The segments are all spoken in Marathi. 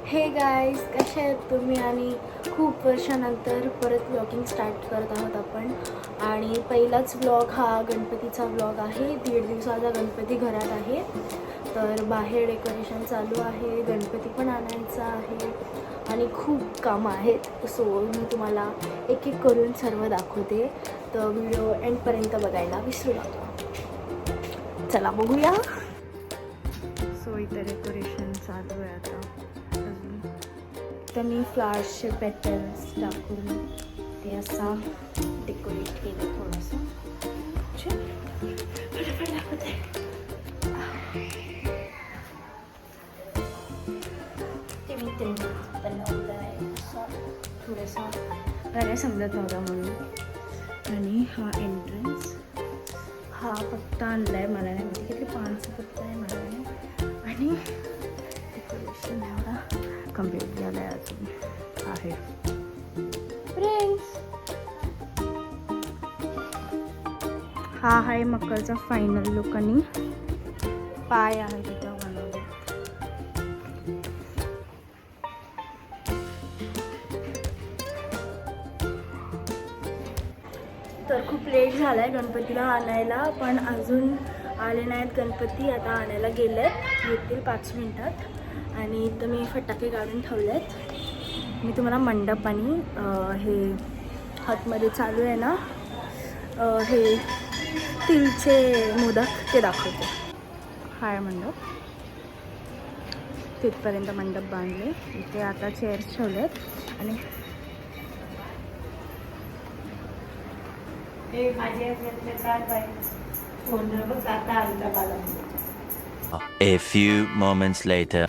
हे गाईज, कसे आहेत तुम्ही? आणि खूप वर्षानंतर परत व्लॉगिंग स्टार्ट करत आहोत आपण. आणि पहिलाच व्लॉग हा गणपतीचा व्लॉग आहे. 1.5 दिवसाचा गणपती घरात आहे, तर बाहेर डेकोरेशन चालू आहे, गणपती पण आणायचा आहे आणि खूप कामं आहेत. सो मी तुम्हाला एक एक करून सर्व दाखवते, तर व्हिडिओ एंडपर्यंत बघायला विसरू नका. चला बघूया. सो इथं डेकोरेशन चालू आहे आता. तर मी फ्लावर्सचे पेटल्स टाकून ते असा डेकोरेट केलं थोडंसं. फटाफट दाखवते. ते मी बनवलं आहे असं थोडंसं, मला समजत नव्हतं म्हणून. आणि हा एंट्रन्स, हा पत्ता आणला आहे, मला नाही माहिती किती पानचा पत्ता आहे मला नाही. आणि डेकोरेशन एवढा कम्प्लीट झालं आहे अजून आहे. फ्रेंड्स, हा आहे मकरचा फायनल लुक आणि पाय आहे तिथं बनवले. तर खूप लेट झाला आहे गणपतीला आणायला, पण अजून आले नाहीत गणपती. आता आणायला गेले आहेत, येतील 5 मिनिटात. आणि इथं मी फटाके काढून ठेवले आहेत. मी तुम्हाला मंडप आणि हे हातमध्ये चालू आहे ना, हे तिळचे मोदक ते दाखवते. हा आहे मंडप, तिथपर्यंत मंडप बांधले. इथे आता चेअर्स ठेवले आहेत. आणि A few moments later.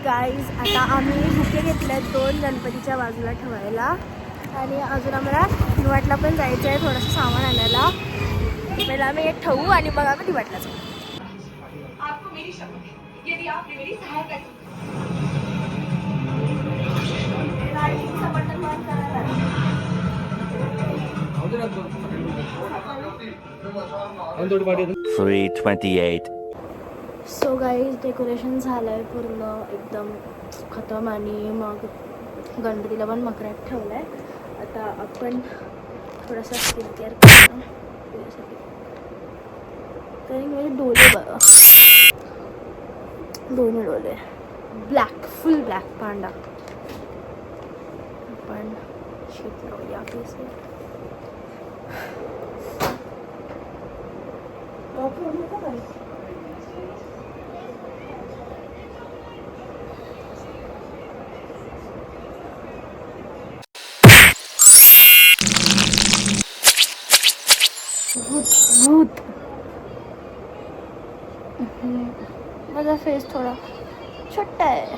Guys, आता आम्ही बुके घेतले आहेत 2 गणपतीच्या बाजूला ठेवायला. आणि अजून आम्हाला दिवाटला पण जायचं आहे थोडंसं सामान आणायला. पहिला आम्ही एक ठेवू आणि मग आम्ही दिवाटला जाऊ. Three 28. सो गाईज, डेकोरेशन झालं आहे पूर्ण एकदम खतम. आणि मग गणपतीला पण मकरात ठेवलं आहे. आता आपण थोडासा स्किन केअर करतो त्यासाठी. तरी म्हणजे डोले बघा, दोन्ही डोले ब्लॅक, फुल ब्लॅक पांडा. आपण शीट लावूया केसवर. भूत माझा फेस थोडा छोटा आहे,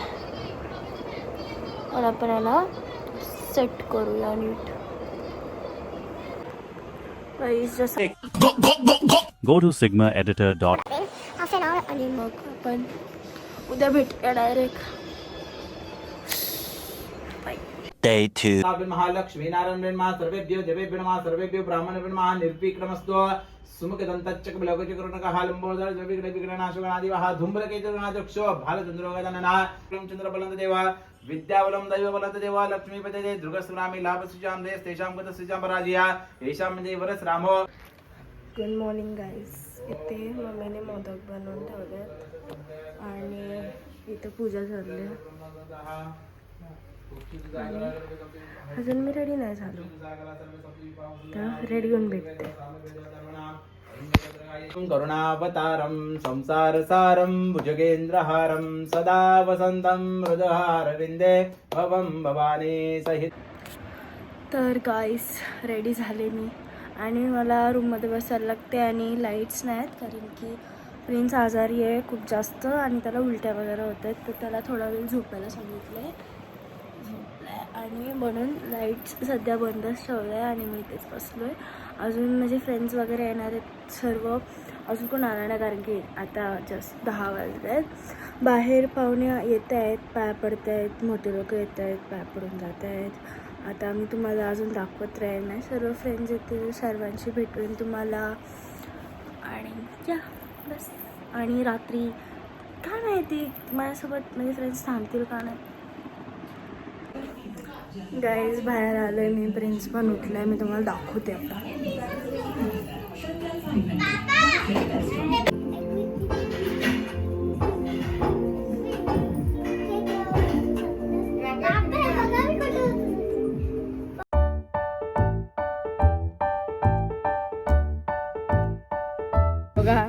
और आपण याला सेट करूया नीट. Go to sigmaeditor. Half an hour आणि मग आपण उद्या भेटूया डायरेक्ट. Day 2. महालक्ष्मी नारायण महा सर्वेभ्यो देवेभ्यो नमः सर्वेभ्यो ब्राह्मणेभ्यो नमः निर्विघ्नमस्तु. सुमुखदन्तच्चकबलगजकरुणकः लंबोदर जविघ्नविघ्ननाशकनादिवः धूम्रकेतुर्नाचक्षो भालचन्द्रोगदनः चन्द्रबलन्तदेव विद्याबलं दैवबलन्तदेव लक्ष्मीपतये दुर्गस्वामी लाभसुजां देस्तेषां गतसुजां पराजया येषां देवरस रामो. Good morning guys. इथे मम्मीने मोदक बनवून ठेवले आहेत. इथं पूजा चालली आहे. अजून मी रेडी नाही झालो, तर रेडी होऊन भेटते. करुणावतारं संसारसारं भुजगेन्द्रहारं सदा वसन्तं हृदहारविन्दे भवं भवानी सहित. तर गाईस रेडी झाले मी आणि मला रूममध्ये बसायला लागते आणि लाईट्स नाहीत कारण की प्रिन्स आजारी आहे खूप जास्त आणि त्याला उलट्या वगैरे होत आहेत, तर त्याला थोडा वेळ झोपायला सांगितलं आहे. आणि म्हणून लाईट्स सध्या बंदच ठेवलं आहे आणि मी इथेच बसलो आहे. अजून माझे फ्रेंड्स वगैरे येणार आहेत सर्व, अजून कोण आला नाही कारण की आता जस्ट 10 वाजले आहेत. बाहेर पाहुणे येत आहेत, पाय पडत आहेत, मोठे लोक येत आहेत, पाय पडून जात आहेत. आता मी तुम्हाला अजून दाखवत राहील नाही, सर्व फ्रेंड्स येतील, सर्वांशी भेटून तुम्हाला. आणि या बस. आणि रात्री काय माहिती माझ्यासोबत माझे फ्रेंड्स थांबतील का नाही. गाईज बाहेर आलोय मी, प्रिन्स पण उठलाय, मी तुम्हाला दाखवते आता. बघा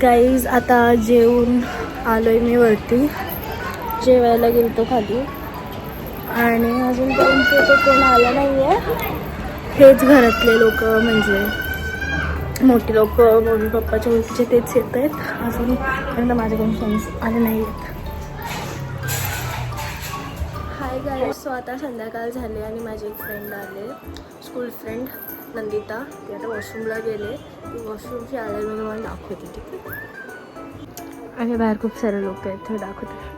गाईज आता जेवून आलोय मी वरती, जेवायला गेलतो खाली आणि अजूनपर्यंत तो कोण आला नाही आहे. हेच घरातले लोक म्हणजे मोठी लोक, मम्मी पप्पाच्या ओळखीचे तेच येत आहेत. अजूनपर्यंत माझे कोण फ्रेंड्स आले नाही आहेत. हाय गाईज, सो आता संध्याकाळ झाले आणि माझे एक फ्रेंड आले, स्कूल फ्रेंड नंदिता. ती आता वॉशरूमला गेले, ती वॉशरूमची आले मी तुम्हाला दाखवते. ठीक आहे. आणि बाहेर खूप सारे लोक आहेत, ते दाखवते.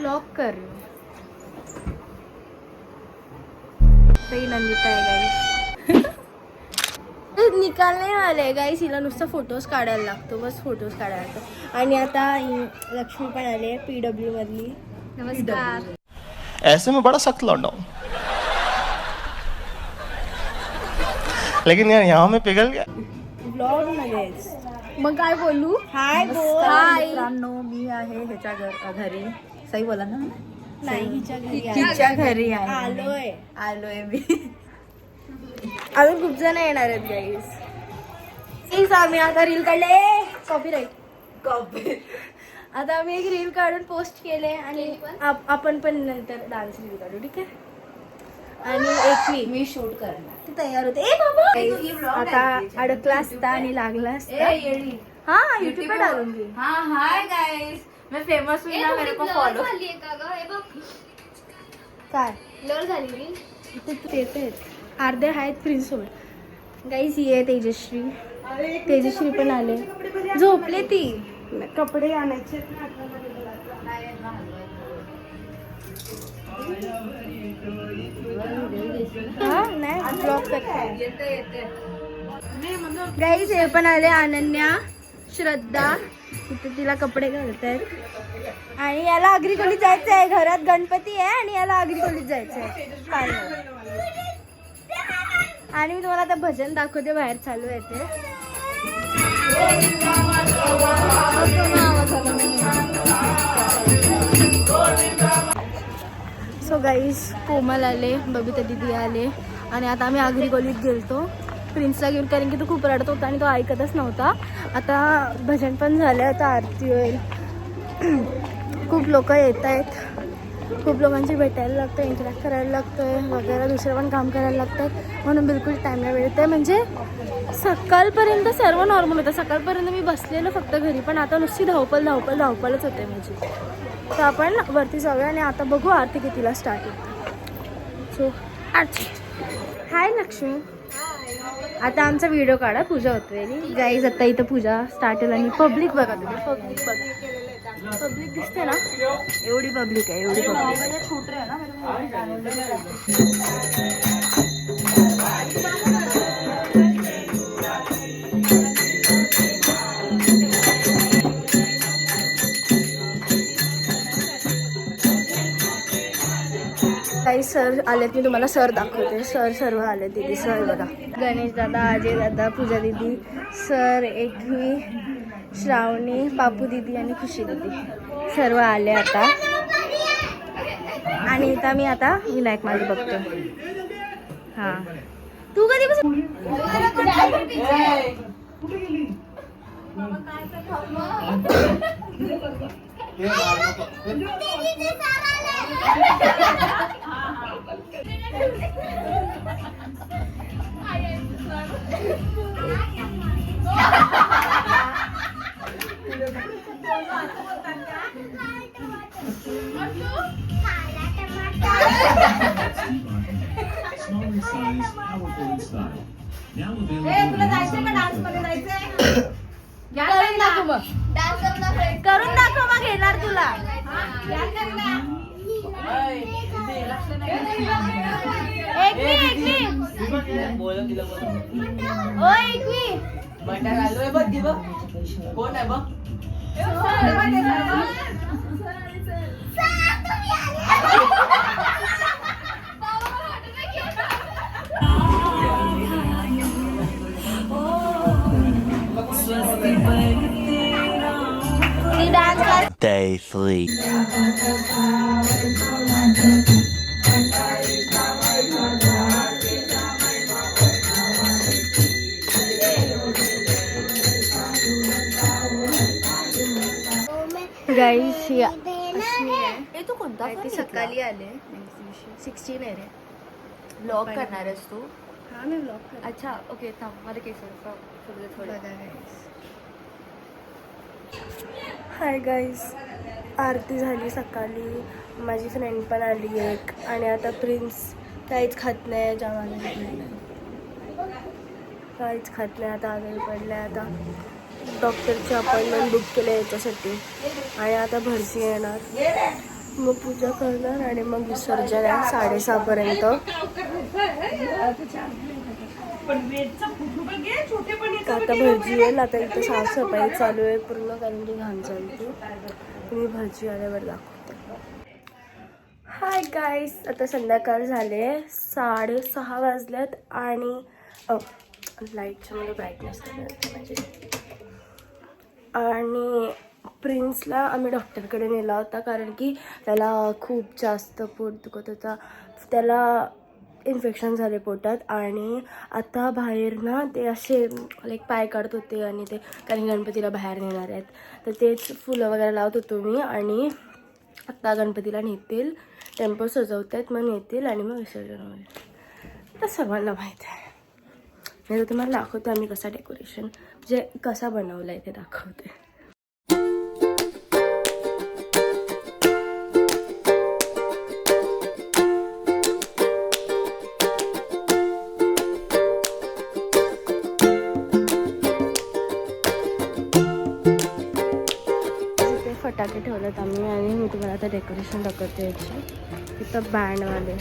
लॉक कर ते नंदिता आहे गाईस. निकालने वाले गाईस, हिला नुसतं फोटोज काढायला लागतो, बस फोटोज काढायला लागतो. आणि आता लक्ष्मी पण आले PW मधली. नमस्कार. ऐसे में बड़ा सख्त लौंडा हूं, लेकिन यार यहाँ में पिघल गया. ब्लॉग मध्येच मग काय बोलू. हाय बोल. हाय मित्रांनो, मी आहे ह्याच्या घरी. सही बोला ना. नाही हिच्या घरी तिच्या घरी आहे. आलोय मी. अजून खूप जण येणार आहेत गाईस. आम्ही आता रील काढले, कॉपीराईट. आता आम्ही एक रील काढून पोस्ट केले आणि आपण पण नंतर डान्स रील काढू. ठीक आहे. आणि एक मी शूट करणार. ती तयार होते. ए बाबा आता अडकला असता आणि लागला असता. हा युट्यूब पे डालूंगी. हाँ हाय गाइस, मैं फेमस हुई ना, मेरे को फॉलो. काय लर झाली ते अर्धे आहेत प्रिन्स सोबत. गाईस ये तेजश्री, तेजश्री पण आले, झोपले ती. कपडे आणायचे हा नाही ब्लॉक करते. गाईस हे पण आले, अनन्या, श्रद्धा. इथे तिला कपडे घालत आहेत. आणि याला आगरी खोलीत जायचं आहे, घरात गणपती आहे आणि याला आगरी खोलीत जायचं आहे. काय आणि मी तुम्हाला आता भजन दाखवते, बाहेर चालू आहे ते. सो गाईस कोमल आले, बबिता दीदी आले आणि आता आम्ही आगरी खोलीत गेलतो प्रिन्सला घेऊन, कारण की तो खूप रडत होता आणि तो ऐकतच नव्हता. आता भजन पण झालं, आता आरती होईल. खूप लोक येत आहेत, खूप लोकांची भेटायला लागतं, इंटरॅक्ट करायला लागतं वगैरे, दुसरं पण काम करायला लागतं. म्हणून बिलकुल टाईमला वेळत आहे. म्हणजे सकाळपर्यंत सर्व नॉर्मल होतं, सकाळपर्यंत मी बसलेलं फक्त घरी, पण आता नुसती धावपळच होते माझी. तर आपण वरती जाऊया आणि आता बघू आरती कितीला स्टार्ट होते. सो हाय लक्ष्मी. आता आमचा व्हिडिओ काढा, पूजा होते गाईज. आता इथं पूजा स्टार्ट होईल आणि पब्लिक बघा तुम्ही, पब्लिक बघा, पब्लिक दिसते ना, एवढी पब्लिक आहे, एवढी पब्लिक. छूट रहे हैं ना मेरे को. सर आलेत, मी तुम्हाला सर दाखवते. सर सर्व आले, दीदी सर बघा. गणेश दादा, अजय दादा, पूजा दीदी, सर, एकवी, श्रावणी, पापू दीदी आणि खुशी दीदी सर्व आले आता. आणि इथं मी आता विनायक माझे बघतो. हां, तू कधी करून दाखव मग येणार तुला. Day 3. गाईस तू कोणता ती सकाळी आले. 16 आहे रे. ब्लॉग करणार आहेस तू? हा मी ब्लॉग कर. अच्छा ओके थांब मला केस थोडं. हाय गाईस, आरती झाली सकाळी, माझी फ्रेंड पण आली एक, आणि आता प्रिन्स काहीच खात नाही, जेवायला काहीच खात नाही, आता आजारी पडलं आहे. आता डॉक्टरची अपॉइंटमेंट बुक केली याच्यासाठी, आणि आता भरती येणार, मग पूजा करणार आणि मग विसर्जन आहे 6:30पर्यंत. आता भरजी येईल. आता इथं साफसफाई चालू आहे पूर्ण, कारण की घाण चालते. मी भरजी आल्यावर दाखवते. हाय गाईस, आता संध्याकाळ झाले, 6:30 वाजल्यात, आणि लाईटच्या मध्ये ब्राईटनेस म्हणजे. आणि प्रिन्सला आम्ही डॉक्टरकडे नेला होता, कारण की त्याला खूप जास्त पोट दुखत होता, त्याला इन्फेक्शन झाले पोटात. आणि आता बाहेर ना ते असे लाईक पाय काढत होते, आणि ते कारण गणपतीला बाहेर नेणार आहेत, तर तेच फुलं वगैरे लावत होतो मी. आणि आत्ता गणपतीला नेतील, टेम्पो सजवत आहेत, मग नेतील आणि मग विसर्जन होईल. तर सर्वांना माहीत आहे. मी तर तुम्हाला दाखवते आम्ही कसा डेकोरेशन म्हणजे कसा बनवला आहे ते दाखवते. फटाके ठेवलेत आम्ही, आणि मी तुम्हाला आता डेकोरेशन दाखवते याची. इथं बँडवाले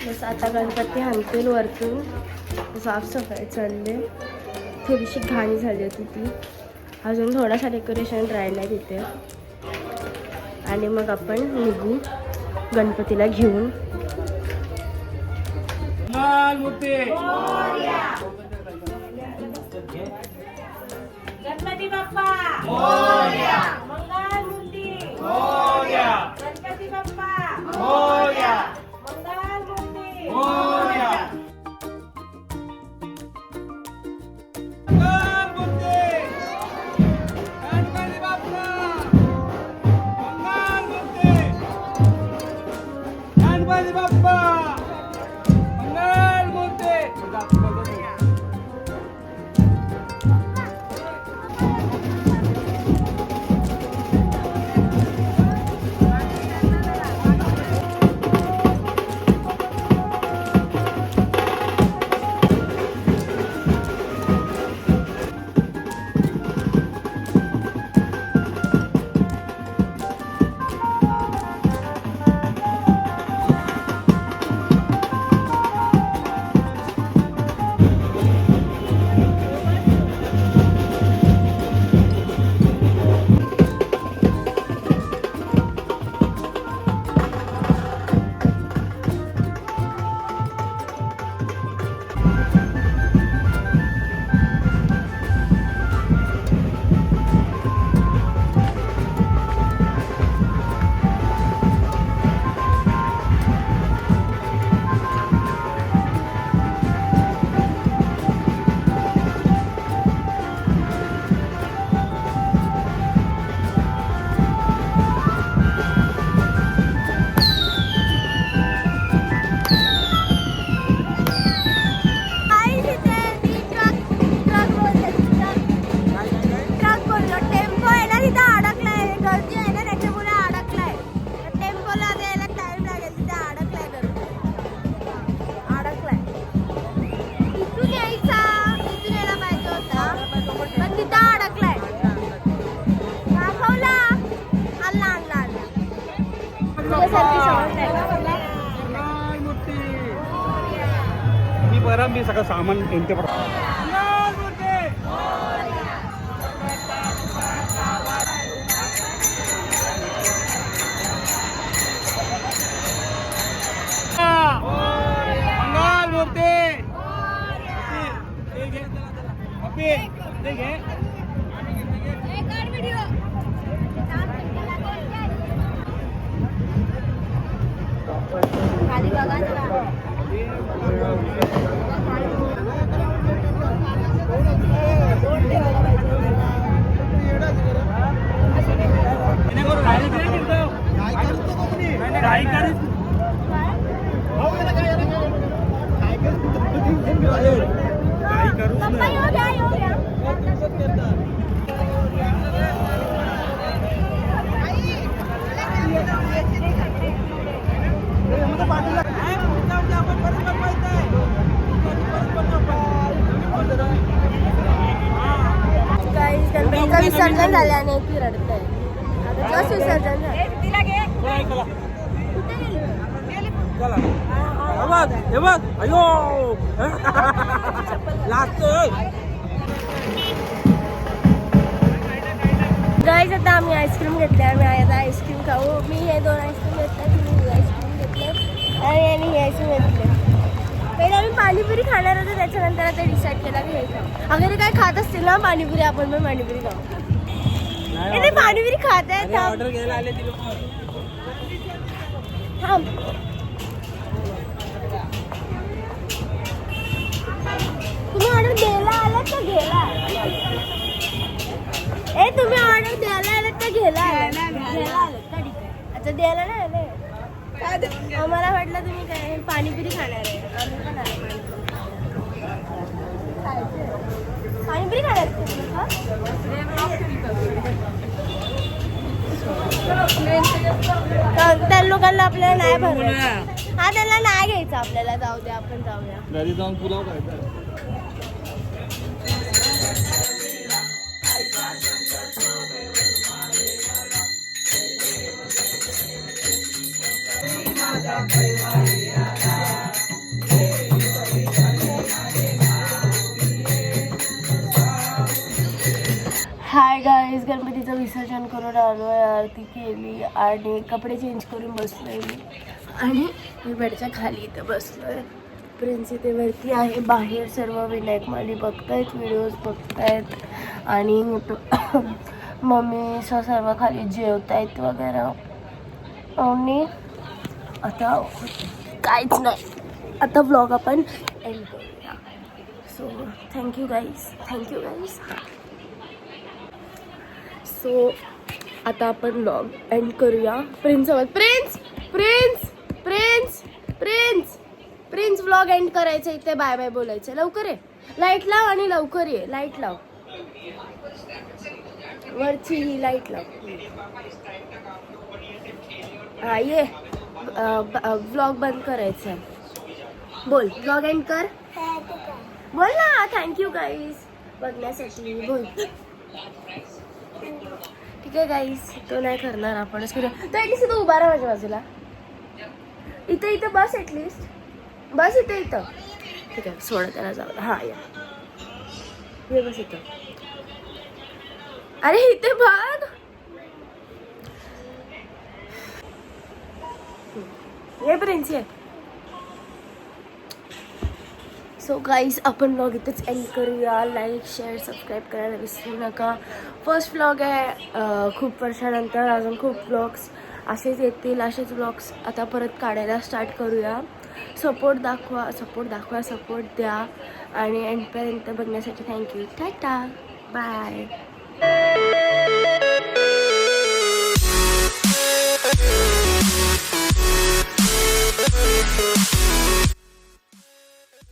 बस. आता गणपती आणतील वरतून, साफसफाई चालली, थोडीशी घाण झाली होती ती, अजून थोडासा डेकोरेशन राहिला आहे तिथे. आणि मग आपण निघू गणपतीला घेऊन. गणपती बाप्पा मोरया, मंगलमूर्ती मोरया, गणपती बाप्पा मोरया, मंगलमूर्ती मोरया. मी सगळं सामान नेमके गणपतीचं विसर्जन झाल्याने ती रडते. आता जस्ट विसर्जन झालं. गाईज आता आम्ही आईस्क्रीम घेतले. आम्ही आता आईस्क्रीम खाऊ. मी हे 2 आईस्क्रीम घेतले, तुम्ही आईस्क्रीम घेतले आणि यांनी हे आईस्क्रीम घेतले. पहिले आम्ही पाणीपुरी खाणार होतो, त्याच्यानंतर आता डिसाईड केला की हे खाऊ. अगर काय खात असतील ना पाणीपुरी, आपण पण पाणीपुरी खाऊ. नाही पाणीपुरी खात आहे. थांब तुम्ही ऑर्डर द्यायला आलात का घ्यायला? तुम्ही ऑर्डर द्यायला आलात का घ्यायला आलात? घ्यायला आलात का? ठीक आहे. अच्छा द्यायला नाही आले. आम्हाला वाटलं तुम्ही काय पाणीपुरी खाणार आहे. आम्ही पण आहे पाणीपुरी खाणार त्या लोकांना आपल्याला नाही भरवायचं. हा त्यांना नाही घ्यायचं आपल्याला. जाऊ द्या, आपण जाऊया घरी जाऊन पुलाव खायचा. हाय गाईज, गणपतीचं विसर्जन करून आलोय, आरती केली आणि कपडे चेंज करून बसलोय मी. आणि मी बेडच्या खाली इथं बसलोय. प्रिन्स इथे वरती आहे. बाहेर सर्व विनायक माली बघतायत, व्हिडिओज बघतायत आणि मम्मी सर्व खाली जेवतायत वगैरे. आणि आता काहीच नाही. आता व्लॉग आपण एंड करूया. So thank you guys. सो आता आपण व्लॉग एंड करूया. प्रिन्स व्लॉग एंड करायचं. इथे बाय बाय बोलायचं. लवकर ये, लाईट लाव आणि लवकर ये. लाईट लाव, वरची ही लाईट लाव. हा ये, व्लॉग बंद करायचं. बोल, व्लॉग एंड कर. बोल ना. थँक्यू गाईज बघण्यासाठी. बोल. ठीक आहे गाईज, तो नाही करणार, आपणच करूया. तर ॲटलिस्ट इथं उभा राहा माझ्या बाजूला. इथं बस, ॲटलिस्ट बस इथं. ठीक आहे, सोडा त्याला जाऊ. हां या, ये बस इथं. अरे इथे बघ. ये प्रिन्स ये. सो गाईज, आपण व्लॉग इथेच एंड करूया. लाईक, शेअर, सबस्क्राईब करायला विसरू नका. फर्स्ट व्लॉग आहे खूप वर्षानंतर. अजून खूप व्लॉग्स असेच येतील. असेच व्लॉग्स आता परत काढायला स्टार्ट करूया. सपोर्ट दाखवा, सपोर्ट द्या आणि एंडपर्यंत बघण्यासाठी थँक्यू. टाटा, बाय.